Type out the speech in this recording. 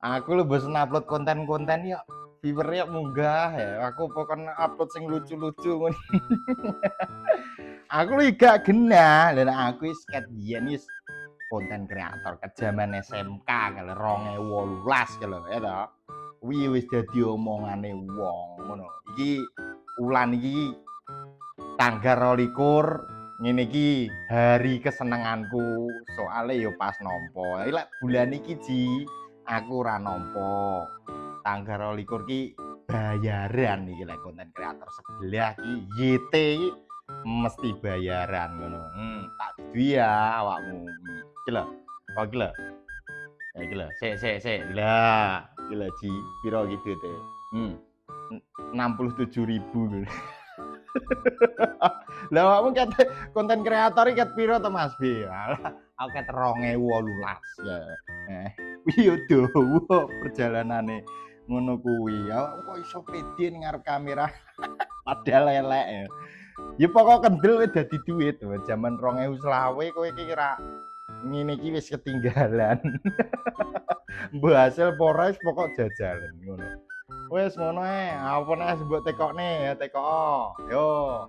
Aku lu bosen upload konten-konten ya viewer-nya munggah ya. Aku pokoknya upload sing lucu-lucu ngono. Aku lu gak genah. Lah aku wis ket biyen wis konten kreator ke zaman SMK kalau 2018 kalau ya toh. Kuwi wis dadi omongane wong ngono. Iki wulan iki tanggal 22 ngene iki hari kesenenganku soalnya yo pas nampa. Lek bulan iki Ji aku ora nampa. Tanggal 22 ki bayaran iki lek konten kreator sebelah ki YT iki mesti bayaran ngono. Tak duwi ya awakmu. Iki lho. Kok iki lho. Ya iki lho. Sik. Lah, iki lho Ji, piro iki duite? 67.000 lho. Lah awakmu ket konten kreator iki ket piro to Mas B? Alah, aku ket 2018 ya. Eh, kuwi yo dawa perjalanane ngono kuwi. Awakmu kok iso pede ning ngarep kamera padahal elek ya. Ya pokok kendel wis dadi duit. Zaman 2020 kowe iki ora ngene iki wis ketinggalan. Mbok hasil pores pokok jajalan ngono. Wis ngono ae, apa nek mbok tekokne ya tekok. Yo.